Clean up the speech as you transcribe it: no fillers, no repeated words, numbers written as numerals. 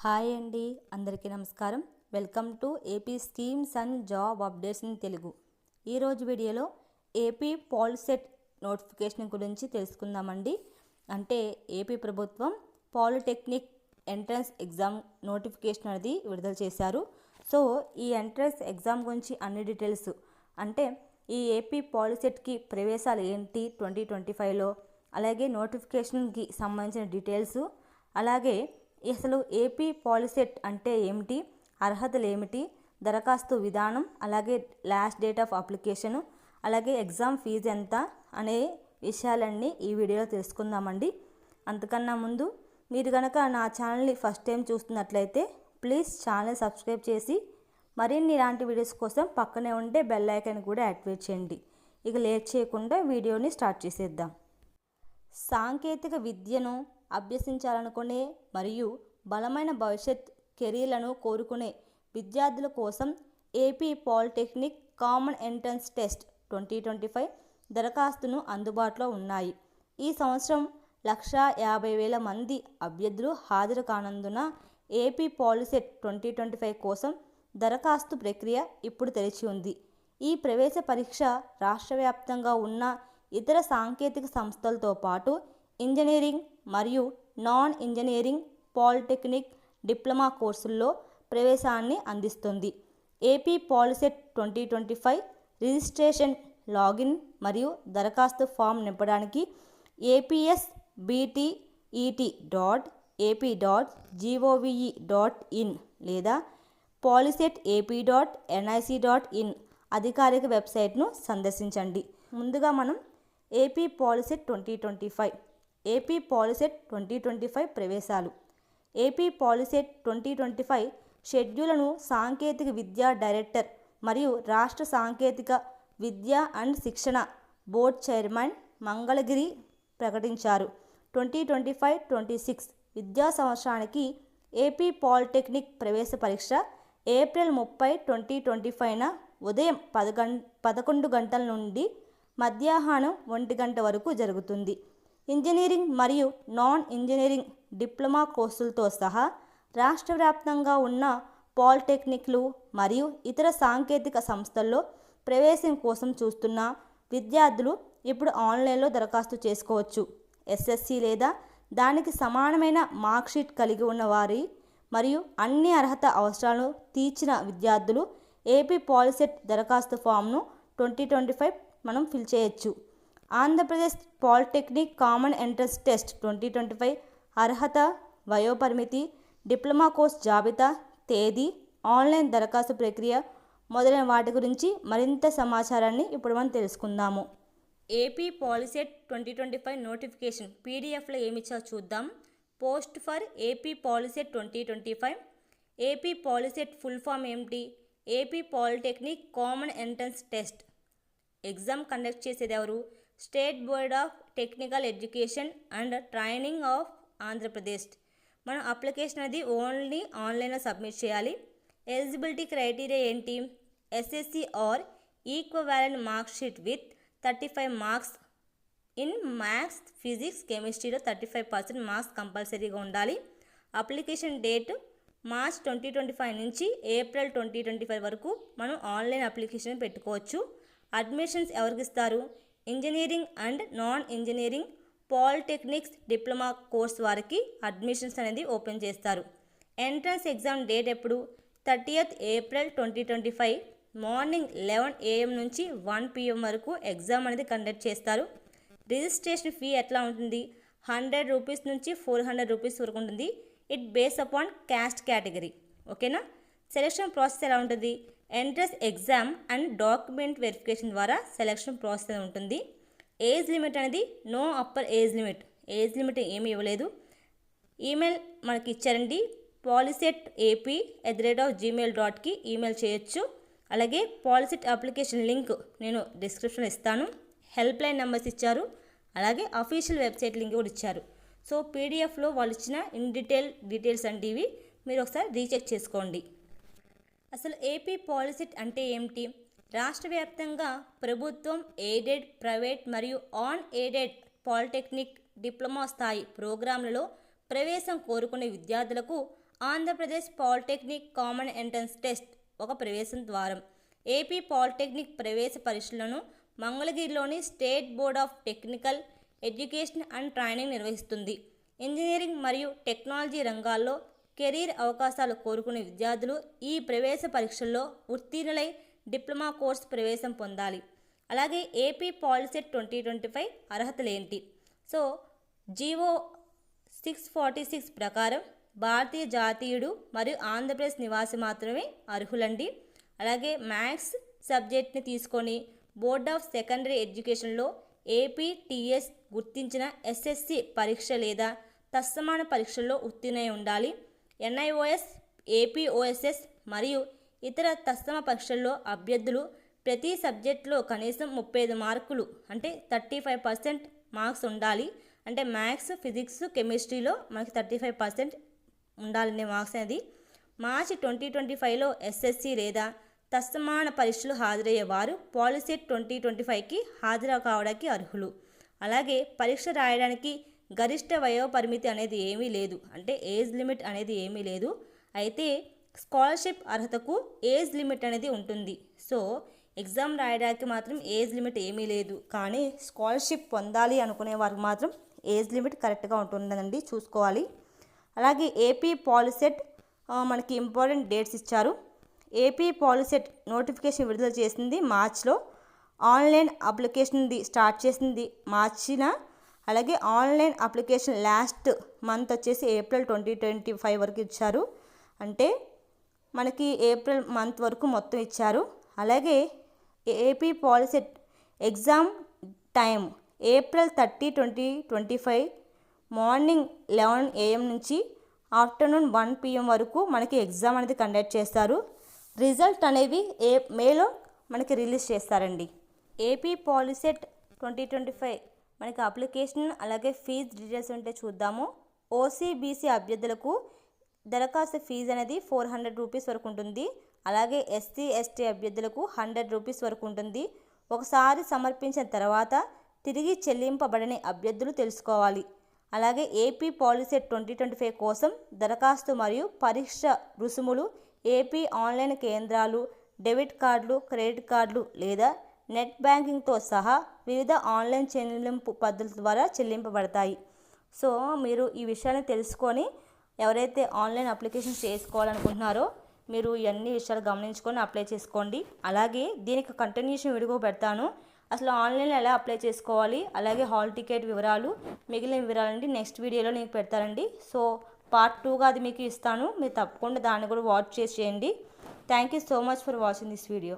Hi అండి, అందరికీ నమస్కారం. Welcome to AP schemes and job updates in Telugu. ఈరోజు వీడియోలో ఏపీ పాలిసెట్ నోటిఫికేషన్ గురించి తెలుసుకుందామండి. అంటే ఏపీ ప్రభుత్వం పాలిటెక్నిక్ ఎంట్రన్స్ ఎగ్జామ్ నోటిఫికేషన్ అనేది విడుదల చేశారు. సో ఈ ఎంట్రన్స్ ఎగ్జామ్ గురించి అన్ని డీటెయిల్స్, అంటే ఈ ఏపీ పాలిసెట్కి ప్రవేశాలు ఏంటి 2025లో, అలాగే నోటిఫికేషన్కి సంబంధించిన డీటెయిల్స్, అలాగే అసలు ఏపీ పాలిసెట్ అంటే ఏమిటి, అర్హతలు ఏమిటి, దరఖాస్తు విధానం, అలాగే లాస్ట్ డేట్ ఆఫ్ అప్లికేషను, అలాగే ఎగ్జామ్ ఫీజు ఎంత అనే విషయాలన్నీ ఈ వీడియోలో తెలుసుకుందామండి. అంతకన్నా ముందు మీరు కనుక నా ఛానల్ని ఫస్ట్ టైం చూస్తున్నట్లయితే ప్లీజ్ ఛానల్ సబ్స్క్రైబ్ చేసి మరిన్ని ఇలాంటి వీడియోస్ కోసం పక్కనే ఉండే బెల్ ఐకాన్ కూడా యాక్టివేట్ చేయండి. ఇక లేట్ చేయకుండా వీడియోని స్టార్ట్ చేసేద్దాం. సాంకేతిక విద్యను అభ్యసించాలనుకునే మరియు బలమైన భవిష్యత్ కెరీర్లను కోరుకునే విద్యార్థుల కోసం AP polytechnic common entrance test 2025 దరఖాస్తును అందుబాటులో ఉన్నాయి. ఈ సంవత్సరం 150,000 మంది అభ్యర్థులు హాజరు కానందున ఏపీ పాలిసెట్ 2025 కోసం దరఖాస్తు ప్రక్రియ ఇప్పుడు తెరిచి ఉంది. ఈ ప్రవేశ పరీక్ష రాష్ట్ర వ్యాప్తంగా ఉన్న ఇతర సాంకేతిక సంస్థలతో పాటు ఇంజనీరింగ్ మరియు నాన్ ఇంజనీరింగ్ పాలిటెక్నిక్ డిప్లొమా కోర్సుల్లో ప్రవేశాన్ని అందిస్తుంది. ఏపీ పాలిసెట్ 2025 రిజిస్ట్రేషన్, లాగిన్ మరియు దరఖాస్తు ఫామ్ నింపడానికి apsbtet.ap.gov.in లేదా polysetap.nic.in అధికారిక వెబ్సైట్ను సందర్శించండి. ముందుగా మనం ఏపీ పాలిసెట్ 2025 ప్రవేశాలు. ఏపీ పాలిసెట్ 2025 షెడ్యూల్ను సాంకేతిక విద్యా డైరెక్టర్ మరియు రాష్ట్ర సాంకేతిక విద్య అండ్ శిక్షణ బోర్డు చైర్మన్ మంగళగిరి ప్రకటించారు. 2025-26 విద్యా సంవత్సరానికి ఏపీ పాలిటెక్నిక్ ప్రవేశ పరీక్ష ఏప్రిల్ 30, 2025న ఉదయం 11 గంటల నుండి మధ్యాహ్నం 1 గంట వరకు జరుగుతుంది. ఇంజనీరింగ్ మరియు నాన్ ఇంజనీరింగ్ డిప్లొమా కోర్సులతో సహా రాష్ట్ర వ్యాప్తంగా ఉన్న పాలిటెక్నిక్లు మరియు ఇతర సాంకేతిక సంస్థల్లో ప్రవేశం కోసం చూస్తున్న విద్యార్థులు ఇప్పుడు ఆన్లైన్లో దరఖాస్తు చేసుకోవచ్చు. ఎస్ఎస్సి లేదా దానికి సమానమైన మార్క్షీట్ కలిగి ఉన్న వారి మరియు అన్ని అర్హత అవసరాలను తీర్చిన విద్యార్థులు ఏపీ పాలిసెట్ దరఖాస్తు ఫామ్ను 2025 మనం ఫిల్ చేయొచ్చు. Andhra Pradesh polytechnic common entrance test 2025 అర్హత, వయోపరిమితి, డిప్లొమా కోర్స్ జాబితా, తేదీ, ఆన్లైన్ దరఖాస్తు ప్రక్రియ మొదలైన వాటి గురించి మరింత సమాచారాన్ని ఇప్పుడు మనం తెలుసుకుందాము. ఏపీ పాలిసెట్ 2025 నోటిఫికేషన్ పీడిఎఫ్లో ఏమిచ్చా చూద్దాం. Post for AP POLYCET 2025. AP POLYCET full form ఏమిటి? AP polytechnic common entrance test. Exam conduct చేసేది ఎవరు? State board of technical education and training of Andhra Pradesh. మనం అప్లికేషన్ అది ఓన్లీ ఆన్లైన్లో సబ్మిట్ చేయాలి. ఎలిజిబిలిటీ క్రైటీరియా ఏంటి? SSC or equivalent marksheet with 35 marks in maths, physics, కెమిస్ట్రీలో 35% marks కంపల్సరీగా ఉండాలి. అప్లికేషన్ డేట్ మార్చ్ 2025 నుంచి ఏప్రిల్ 2025 వరకు మనం ఆన్లైన్ అప్లికేషన్ పెట్టుకోవచ్చు. అడ్మిషన్స్ ఎవరికి ఇస్తారు? Engineering and non engineering polytechnics diploma course వారికి అడ్మిషన్స్ అనేది ఓపెన్ చేస్తారు. ఎంట్రన్స్ ఎగ్జామ్ డేట్ ఎప్పుడు? 30th ఏప్రిల్ 2025 మార్నింగ్ 11 AM నుంచి 1 PM వరకు ఎగ్జామ్ అనేది కండక్ట్ చేస్తారు. రిజిస్ట్రేషన్ ఫీ ఎట్లా ఉంటుంది? 100 రూపీస్ నుంచి 400 రూపీస్ వరకు ఉంటుంది. It base upon caste category. ఓకేనా? సెలక్షన్ ప్రాసెస్ ఎలా ఉంటుంది? Entrance exam and document verification ద్వారా సెలక్షన్ ప్రాసెస్ ఉంటుంది. ఏజ్ లిమిట్ అనేది no upper age limit. Age limit ఏమీ ఇవ్వలేదు. ఈమెయిల్ మనకి ఇచ్చారండి. polysetap@gmail.com ఈమెయిల్ చేయొచ్చు. అలాగే పాలిసెట్ అప్లికేషన్ లింక్ నేను డిస్క్రిప్షన్లో ఇస్తాను. హెల్ప్ లైన్ నెంబర్స్ ఇచ్చారు. అలాగే అఫీషియల్ వెబ్సైట్ లింక్ కూడా ఇచ్చారు. సో పీడిఎఫ్లో వాళ్ళు ఇచ్చిన డీటెయిల్స్ అంటే ఇవి మీరు ఒకసారి రీచెక్ చేసుకోండి. అసలు ఏపీ పాలిసెట్ అంటే ఏమిటి? రాష్ట్ర వ్యాప్తంగా ప్రభుత్వం, ఎయిడెడ్, ప్రైవేట్ మరియు ఆన్ ఎయిడెడ్ పాలిటెక్నిక్ డిప్లొమా స్థాయి ప్రోగ్రాంలలో ప్రవేశం కోరుకునే విద్యార్థులకు Andhra Pradesh polytechnic common entrance test ఒక ప్రవేశం ద్వారం. ఏపీ పాలిటెక్నిక్ ప్రవేశ పరీక్షలను మంగళగిరిలోని state board of technical education and training నిర్వహిస్తుంది. ఇంజనీరింగ్ మరియు టెక్నాలజీ రంగాల్లో కెరీర్ అవకాశాలు కోరుకునే విద్యార్థులు ఈ ప్రవేశ పరీక్షల్లో ఉత్తీర్ణులై డిప్లొమా కోర్సు ప్రవేశం పొందాలి. అలాగే ఏపీ పాలిసెట్ 2025 అర్హతలేంటి? సో జీవో 646 ప్రకారం భారతీయ జాతీయుడు మరియు ఆంధ్రప్రదేశ్ నివాసి మాత్రమే అర్హులండి. అలాగే మ్యాథ్స్ సబ్జెక్ట్ని తీసుకొని బోర్డ్ ఆఫ్ సెకండరీ ఎడ్యుకేషన్లో ఏపీటీఎస్ గుర్తించిన ఎస్ఎస్సి పరీక్ష లేదా తత్సమాన పరీక్షల్లో ఉత్తీర్ణై ఉండాలి. ఎన్ఐఓఎస్, ఏపీఓఎస్ఎస్ మరియు ఇతర తత్సమ పరీక్షల్లో అభ్యర్థులు ప్రతి సబ్జెక్టులో కనీసం 35 మార్కులు అంటే 35% మార్క్స్ ఉండాలి. అంటే మ్యాథ్స్, ఫిజిక్స్, కెమిస్ట్రీలో మనకి 35% ఉండాలనే మార్క్స్ అనేది. మార్చి 2025లో ఎస్ఎస్సి లేదా తత్సమాన పరీక్షలు హాజరయ్యేవారు పాలిసెట్ 2025కి హాజరు కావడానికి అర్హులు. అలాగే పరీక్ష రాయడానికి గరిష్ట వయోపరిమితి అనేది ఏమీ లేదు, అంటే ఏజ్ లిమిట్ అనేది ఏమీ లేదు. అయితే స్కాలర్షిప్ అర్హతకు ఏజ్ లిమిట్ అనేది ఉంటుంది. సో ఎగ్జామ్ రాయడానికి మాత్రం ఏజ్ లిమిట్ ఏమీ లేదు, కానీ స్కాలర్షిప్ పొందాలి అనుకునే వారికి మాత్రం ఏజ్ లిమిట్ కరెక్ట్గా ఉంటుందండి, చూసుకోవాలి. అలాగే ఏపీ పాలిసెట్ మనకి ఇంపార్టెంట్ డేట్స్ ఇచ్చారు. ఏపీ పాలిసెట్ నోటిఫికేషన్ విడుదల చేసింది మార్చ్లో, ఆన్లైన్ అప్లికేషన్ స్టార్ట్ చేసింది మార్చిన. అలాగే ఆన్లైన్ అప్లికేషన్ లాస్ట్ మంత్ వచ్చేసి ఏప్రిల్ 2025 వరకు ఇచ్చారు, అంటే మనకి ఏప్రిల్ మంత్ వరకు మొత్తం ఇచ్చారు. అలాగే AP POLYCET exam time April 30, 2025 morning 11 AM నుంచి ఆఫ్టర్నూన్ 1 PM వరకు మనకి ఎగ్జామ్ అనేది కండక్ట్ చేస్తారు. రిజల్ట్ అనేవి మేలో మనకి రిలీజ్ చేస్తారండి. ఏపీ పాలిసెట్ 2025 మనకి అప్లికేషన్ అలాగే ఫీజు డీటెయిల్స్ ఉంటే చూద్దాము. ఓసీబీసీ అభ్యర్థులకు దరఖాస్తు ఫీజు అనేది 400 రూపీస్ వరకు ఉంటుంది. అలాగే ఎస్సీ ఎస్టీ అభ్యర్థులకు 100 రూపీస్ వరకు ఉంటుంది. ఒకసారి సమర్పించిన తర్వాత తిరిగి చెల్లింపబడని అభ్యర్థులు తెలుసుకోవాలి. అలాగే ఏపీ పాలిసెట్ 2025 కోసం దరఖాస్తు మరియు పరీక్ష రుసుములు ఏపీ ఆన్లైన్ కేంద్రాలు, డెబిట్ కార్డులు, క్రెడిట్ కార్డులు లేదా నెట్ బ్యాంకింగ్తో సహా వివిధ ఆన్లైన్ చెల్లింపు పద్ధతుల ద్వారా చెల్లింపబడతాయి. సో మీరు ఈ విషయాన్ని తెలుసుకొని ఎవరైతే ఆన్లైన్ అప్లికేషన్ చేసుకోవాలనుకుంటున్నారో మీరు ఇవన్నీ విషయాలు గమనించుకొని అప్లై చేసుకోండి. అలాగే దీనికి కంటిన్యూషన్ వీడియో పెడతాను, అసలు ఆన్లైన్లో ఎలా అప్లై చేసుకోవాలి, అలాగే హాల్ టికెట్ వివరాలు, మిగిలిన వివరాలండి నెక్స్ట్ వీడియోలో నేను పెడతానండి. సో పార్ట్ 2గా అది మీకు ఇస్తాను, మీరు తప్పకుండా దాన్ని కూడా వాచ్ చేయండి. Thank you so much for watching this video.